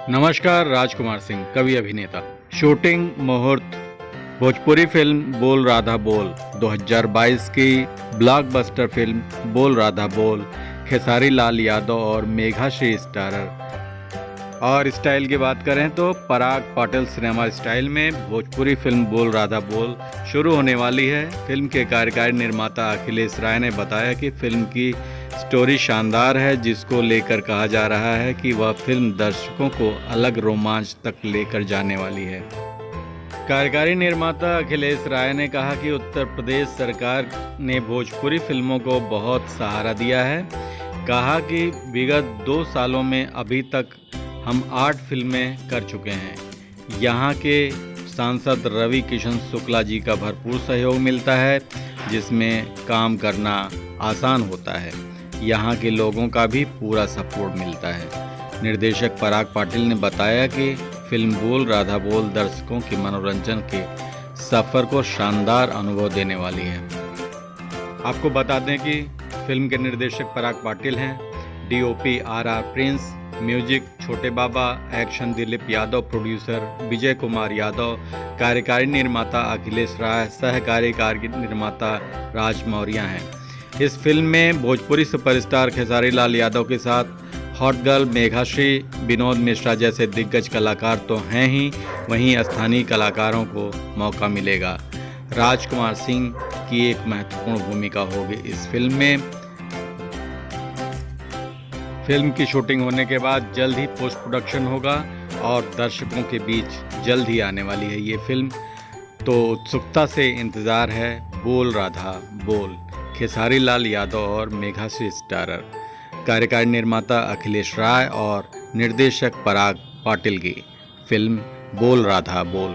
नमस्कार, राजकुमार सिंह, कवि अभिनेता। शूटिंग मुहूर्त। भोजपुरी फिल्म बोल राधा बोल 2022 की ब्लॉकबस्टर फिल्म बोल राधा बोल खेसारी लाल यादव और मेघाश्री स्टारर। और स्टाइल की बात करें तो पराग पाटिल सिनेमा स्टाइल में भोजपुरी फिल्म बोल राधा बोल शुरू होने वाली है। फिल्म के कार्यकारी निर्माता अखिलेश राय ने बताया कि फिल्म की स्टोरी शानदार है, जिसको लेकर कहा जा रहा है कि वह फिल्म दर्शकों को अलग रोमांच तक लेकर जाने वाली है। कार्यकारी निर्माता अखिलेश राय ने कहा कि उत्तर प्रदेश सरकार ने भोजपुरी फिल्मों को बहुत सहारा दिया है। कहा कि विगत 2 सालों में अभी तक हम 8 फिल्में कर चुके हैं। यहाँ के सांसद रवि किशन शुक्ला जी का भरपूर सहयोग मिलता है, जिसमें काम करना आसान होता है। यहाँ के लोगों का भी पूरा सपोर्ट मिलता है। निर्देशक पराग पाटिल ने बताया कि फिल्म बोल राधा बोल दर्शकों के मनोरंजन के सफ़र को शानदार अनुभव देने वाली है। आपको बता दें कि फिल्म के निर्देशक पराग पाटिल हैं, डीओपी आर प्रिंस, म्यूजिक छोटे बाबा, एक्शन दिलीप यादव, प्रोड्यूसर विजय कुमार यादव, कार्यकारी निर्माता अखिलेश राय, सहकार्यकारी निर्माता राज मौर्य हैं। इस फिल्म में भोजपुरी सुपरस्टार खेसारी लाल यादव के साथ हॉट गर्ल मेघाश्री, विनोद मिश्रा जैसे दिग्गज कलाकार तो हैं ही, वहीं स्थानीय कलाकारों को मौका मिलेगा। राजकुमार सिंह की एक महत्वपूर्ण भूमिका होगी इस फिल्म में। फिल्म की शूटिंग होने के बाद जल्द ही पोस्ट प्रोडक्शन होगा और दर्शकों के बीच जल्द ही आने वाली है ये फिल्म। तो उत्सुकता से इंतज़ार है बोल राधा बोल खेसारी लाल यादव और मेघाश्री स्टारर। कार्यकारी निर्माता अखिलेश राय और निर्देशक पराग पाटिल की फिल्म बोल राधा बोल।